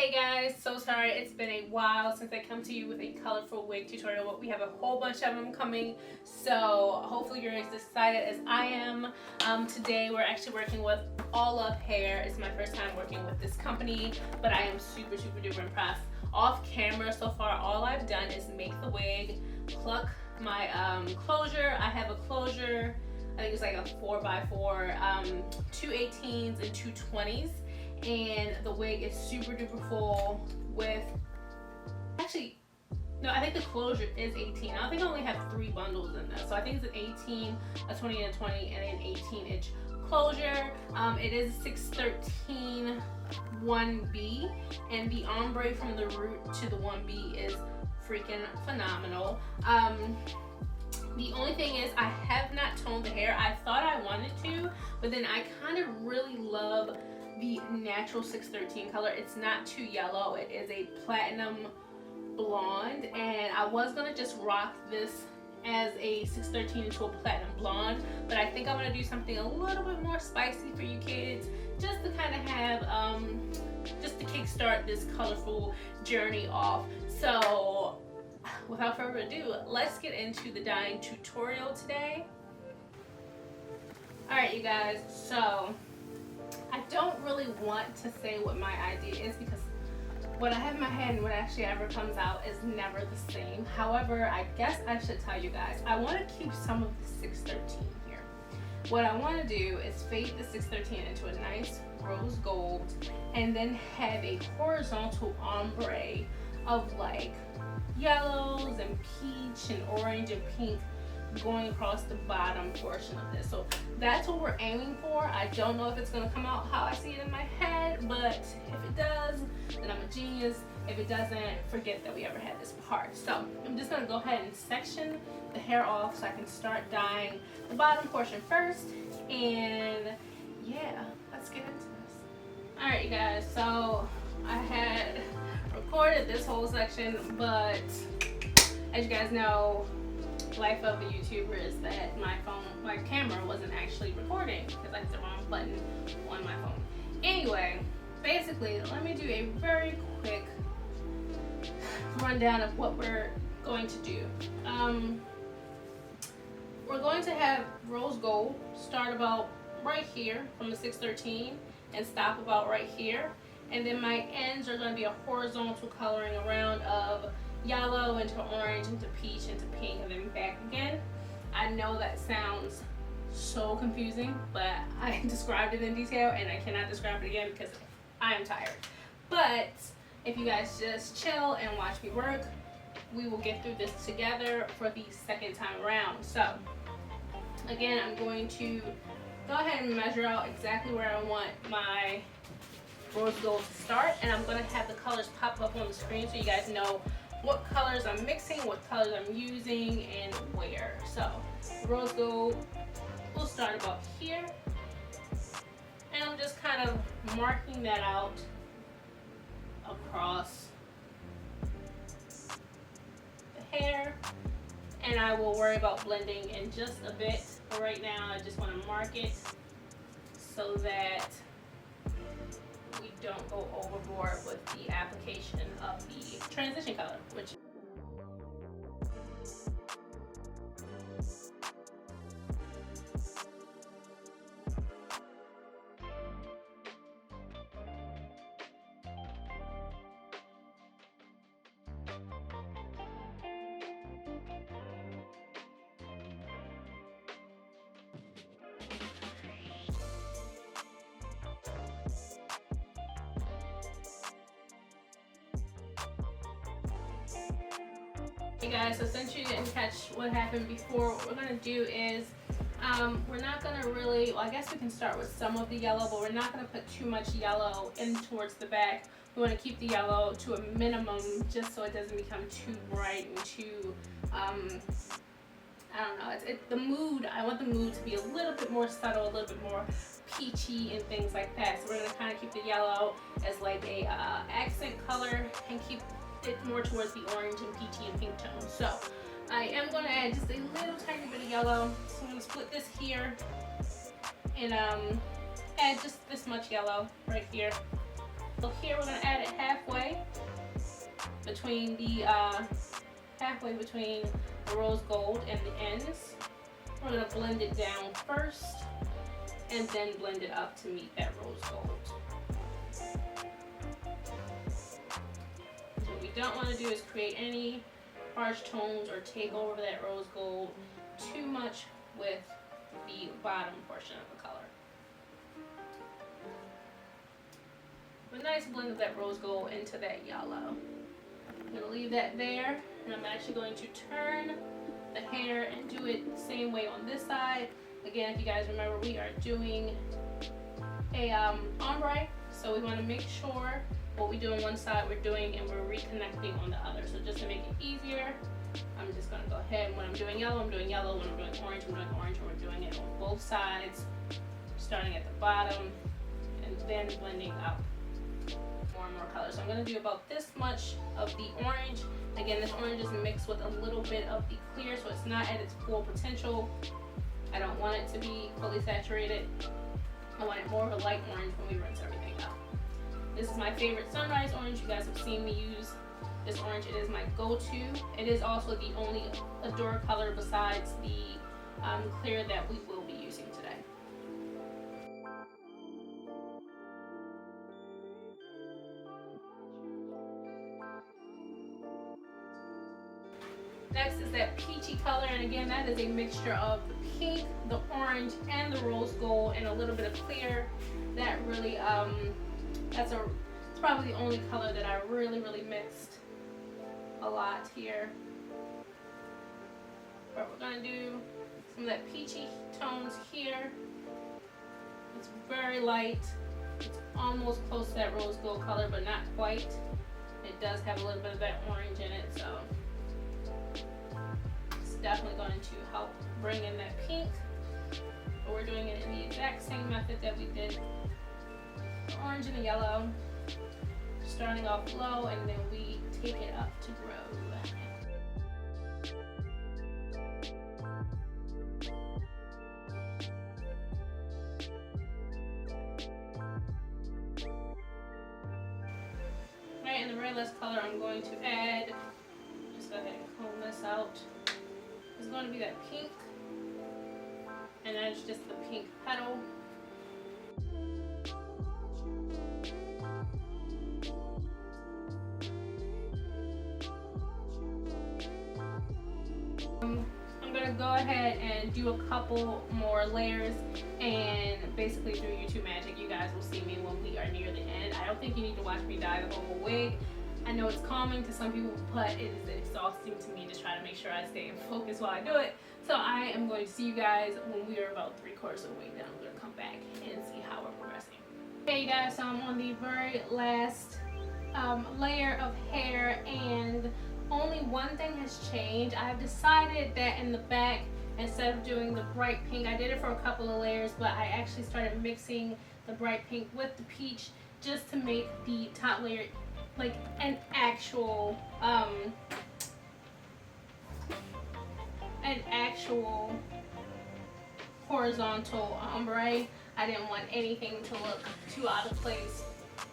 Hey guys, so sorry it's been a while since I come to you with a colorful wig tutorial, but we have a whole bunch of them coming, so hopefully you're as excited as I am. Today we're actually working with AllLove hair. It's my first time working with this company, but I am super duper impressed. Off camera so far, all I've done is make the wig, pluck my closure. I have a closure, I think it's like a 4x4, 2 18s and 2 20s. And the wig is super duper full with, actually, no, I think the closure is 18. I think I only have 3 bundles in this. So I think it's an 18, a 20 and a 20, and an 18-inch closure. It is 613 1B, and the ombre from the root to the 1B is freaking phenomenal. The only thing is I have not toned the hair. I thought I wanted to, but then I kind of really love the natural 613 color. It's not too yellow. It is a platinum blonde, and I was gonna just rock this as a 613 into a platinum blonde, but I think I'm gonna do something a little bit more spicy for you kids, just to kind of have just to kickstart this colorful journey off. So without further ado, let's get into the dyeing tutorial today. All right, you guys, so I don't really want to say what my idea is because what I have in my head and what actually ever comes out is never the same. However, I guess I should tell you guys, I want to keep some of the 613 here. What I want to do is fade the 613 into a nice rose gold and then have a horizontal ombre of like yellows and peach and orange and pink going across the bottom portion of this. So that's what we're aiming for. I don't know if it's going to come out how I see it in my head, but if it does, then I'm a genius. If it doesn't, forget that we ever had this part. So I'm just going to go ahead and section the hair off so I can start dyeing the bottom portion first. And yeah, let's get into this. Alright, you guys, so I had recorded this whole section, but as you guys know, life of a YouTuber is that my camera wasn't actually recording because I hit the wrong button on my phone. Anyway, basically, let me do a very quick rundown of what we're going to do. We're going to have rose gold start about right here from the 613 and stop about right here, and then my ends are going to be a horizontal coloring around of yellow into orange into peach into pink and then back again. I know that sounds so confusing, but I described it in detail and I cannot describe it again because I am tired. But if you guys just chill and watch me work, we will get through this together for the second time around. So again, I'm going to go ahead and measure out exactly where I want my rose gold to start, and I'm going to have the colors pop up on the screen so you guys know what colors I'm mixing, what colors I'm using, and where. So rose gold will start about here, and I'm just kind of marking that out across the hair, and I will worry about blending in just a bit. But right now I just want to mark it so that we don't go overboard with the application of the transition color, which Hey guys, so since you didn't catch what happened before, what we're going to do is we're not going to really, well, I guess we can start with some of the yellow, but we're not going to put too much yellow in towards the back. We want to keep the yellow to a minimum just so it doesn't become too bright and too, I don't know, it's the mood. I want the mood to be a little bit more subtle, a little bit more peachy and things like that. So we're going to kind of keep the yellow as like a accent color and keep it more towards the orange and peachy and pink tone. So I am going to add just a little tiny bit of yellow. So I'm going to split this here and add just this much yellow right here. So here we're going to add it halfway between the halfway between the rose gold and the ends. We're going to blend it down first and then blend it up to meet that rose gold. What we don't want to do is create any harsh tones or take over that rose gold too much with the bottom portion of the color. A nice blend of that rose gold into that yellow. I'm going to leave that there, and I'm actually going to turn the hair and do it the same way on this side. Again, if you guys remember, we are doing a ombre, so we want to make sure what we do on one side we're doing and we're reconnecting on the other. So just to make it easier, I'm just going to go ahead, and when I'm doing yellow, I'm doing yellow. When I'm doing orange, I'm doing orange. And we're doing it on both sides, starting at the bottom and then blending up more and more colors. So I'm going to do about this much of the orange. Again, this orange is mixed with a little bit of the clear, so it's not at its full potential. I don't want it to be fully saturated. I want it more of a light orange when we rinse everything out. This is my favorite sunrise orange. You guys have seen me use this orange. It is my go-to. It is also the only Adore color besides the clear that we will be using today. Next is that peachy color, and again, that is a mixture of the pink, the orange, and the rose gold, and a little bit of clear. That really, it's probably the only color that I really mixed a lot here. But we're gonna do some of that peachy tones here. It's very light. It's almost close to that rose gold color, but not quite. It does have a little bit of that orange in it, so definitely going to help bring in that pink, but we're doing it in the exact same method that we did the orange and the yellow, starting off low and then we take it up to grow. Alright, and the very last color I'm going to add, just go ahead and comb this out, is going to be that pink, and that's just the pink petal. I'm going to go ahead and do a couple more layers, and basically through YouTube magic you guys will see me when we are near the end. I don't think you need to watch me dye the whole wig. I know it's calming to some people, but it is exhausting to me to try to make sure I stay in focus while I do it. So I am going to see you guys when we are about 3/4 of the way. Then I'm going to come back and see how we're progressing. Okay, you guys, so I'm on the very last layer of hair, and only one thing has changed. I've decided that in the back, instead of doing the bright pink, I did it for a couple of layers, but I actually started mixing the bright pink with the peach just to make the top layer like an actual horizontal ombre. I didn't want anything to look too out of place,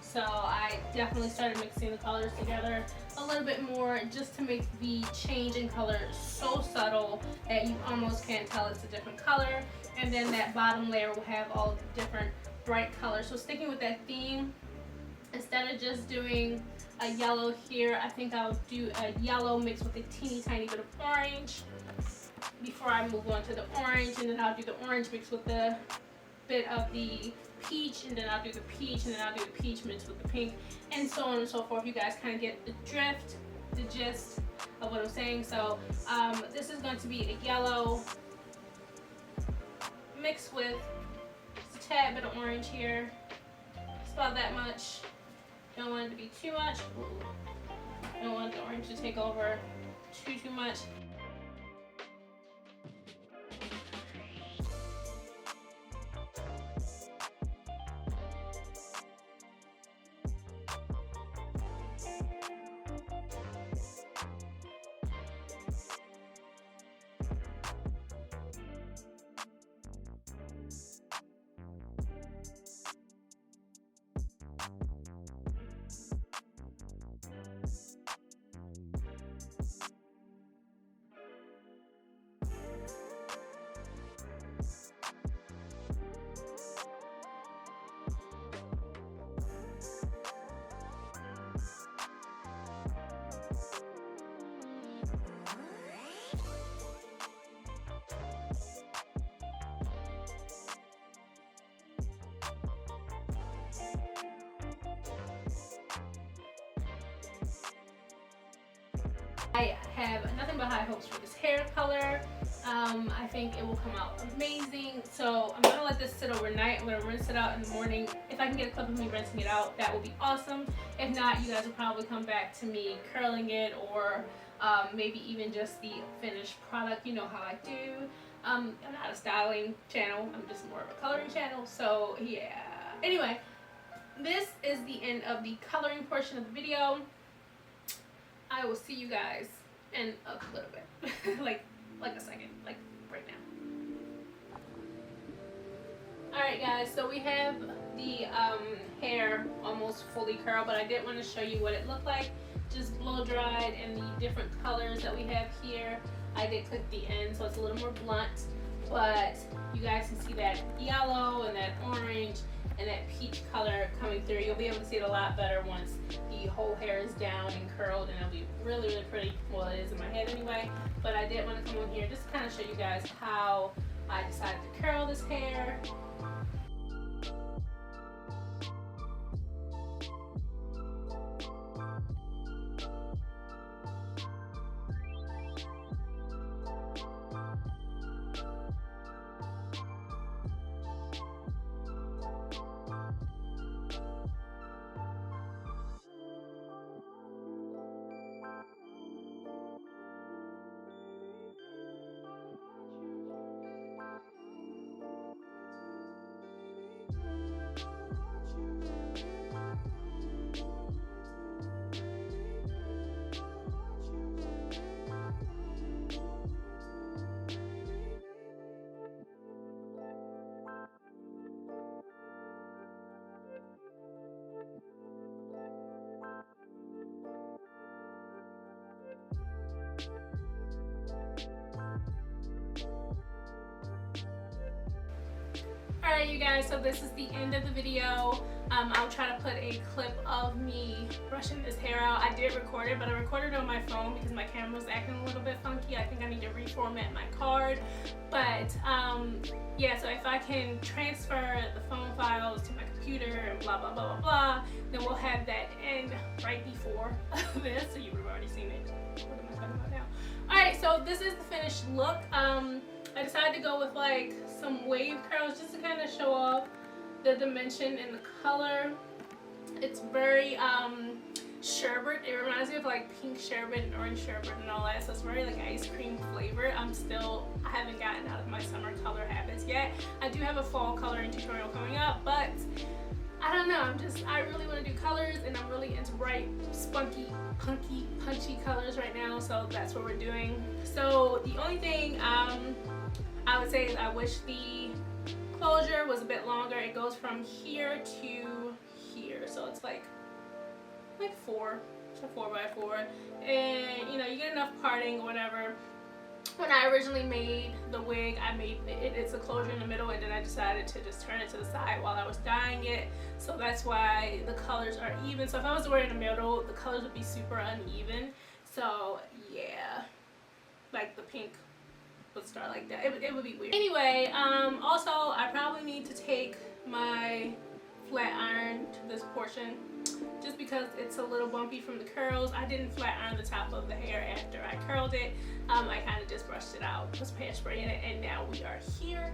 so I definitely started mixing the colors together a little bit more just to make the change in color so subtle that you almost can't tell it's a different color. And then that bottom layer will have all of the different bright colors. So sticking with that theme, instead of just doing a yellow here, I think I'll do a yellow mixed with a teeny tiny bit of orange before I move on to the orange, and then I'll do the orange mixed with the bit of the peach, and then I'll do the peach, and then I'll do the peach mixed with the pink, and so on and so forth. You guys kind of get the drift, the gist of what I'm saying. So this is going to be a yellow mixed with just a tad bit of orange here. It's about that much. Don't want it to be too much. Don't want the orange to take over too much. have nothing but high hopes for this hair color. I think it will come out amazing. So I'm gonna let this sit overnight. I'm gonna rinse it out in the morning. If I can get a clip of me rinsing it out, that will be awesome. If not, you guys will probably come back to me curling it, or maybe even just the finished product. You know how I do. I'm not a styling channel. I'm just more of a coloring channel. So yeah. Anyway, this is the end of the coloring portion of the video. I will see you guys in a little bit. like a second, like right now. Alright guys, so we have the hair almost fully curled, but I did want to show you what it looked like. Just blow dried, and the different colors that we have here. I did clip the end so it's a little more blunt, but you guys can see that yellow and that orange and that peach color coming through. You'll be able to see it a lot better once the whole hair is down and curled, and it'll be really, really pretty. Well, it is in my head anyway, but I did want to come on here just to kind of show you guys how I decided to curl this hair. Alright you guys, so this is the end of the video. I'll try to put a clip of me brushing this hair out. I did record it, but I recorded it on my phone because my camera was acting a little bit funky. I think I need to reformat my card. But yeah, so if I can transfer the phone files to my computer and blah blah blah blah blah, then we'll have that end right before this, so you would have already seen it. What am I talking about now? Alright, so this is the finished look. I decided to go with like some wave curls just to kind of show off the dimension and the color. It's very sherbet. It reminds me of like pink sherbet and orange sherbet and all that. So it's very like ice cream flavor. I haven't gotten out of my summer color habits yet. I do have a fall coloring tutorial coming up, but I don't know. I really want to do colors, and I'm really into bright, spunky, punky, punchy colors right now. So that's what we're doing. So the only thing I would say is I wish the closure was a bit longer. It goes from here to here, so it's like 4, so 4x4, and you know, you get enough parting or whatever. When I originally made the wig, I made it's a closure in the middle, and then I decided to just turn it to the side while I was dyeing it, so that's why the colors are even. So if I was to wear it in the middle, the colors would be super uneven. So yeah, like the pink would start like that. It would be weird. Anyway, also I probably need to take my flat iron to this portion just because it's a little bumpy from the curls. I didn't flat iron the top of the hair after I curled it. I kind of just brushed it out, put some hairspray in it, and now we are here.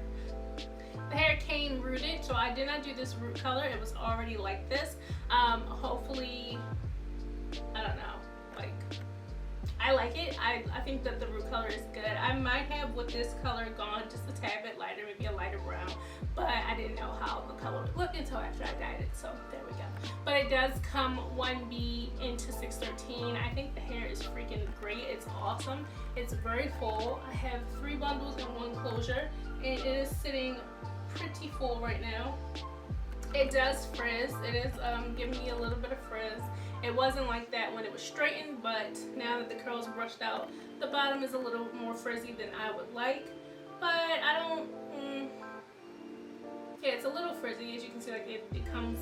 The hair came rooted, so I did not do this root color. It was already like this. Hopefully, I don't know, like, I like it. I think that the root color is good. I might have with this color gone just a tad bit lighter, maybe a lighter brown, but I didn't know how the color would look until after I dyed it, so there we go. But it does come 1B into 613. I think the hair is freaking great. It's awesome. It's very full. I have 3 bundles in 1 closure, and it is sitting pretty full right now. It does frizz. It is giving me a little bit of frizz. It wasn't like that when it was straightened, but now that the curls are brushed out, the bottom is a little more frizzy than I would like. But I don't, yeah, it's a little frizzy. As you can see, like it comes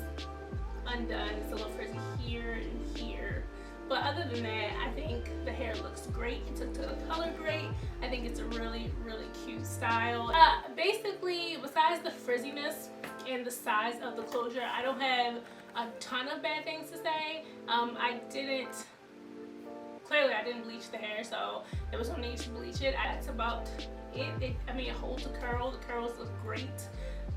undone. It's a little frizzy here and here. But other than that, I think the hair looks great. It took to the color great. I think it's a really, really cute style. Basically, besides the frizziness and the size of the closure, I don't have a ton of bad things to say. I didn't clearly I didn't bleach the hair, so there was no need to bleach it. That's about it. I mean, it holds the curl. The curls look great.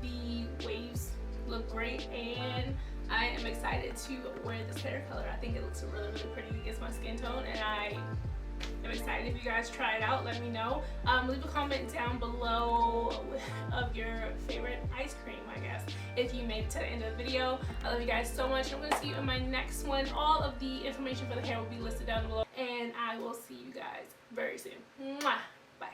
The waves look great, and I am excited to wear this hair color. I think it looks really, really pretty against my skin tone, and I am excited. If you guys try it out, let me know. Leave a comment down below of your favorite ice cream, I guess, if you made it to the end of the video. I love you guys so much. I'm going to see you in my next one. All of the information for the hair will be listed down below, and I will see you guys very soon. Mwah! Bye.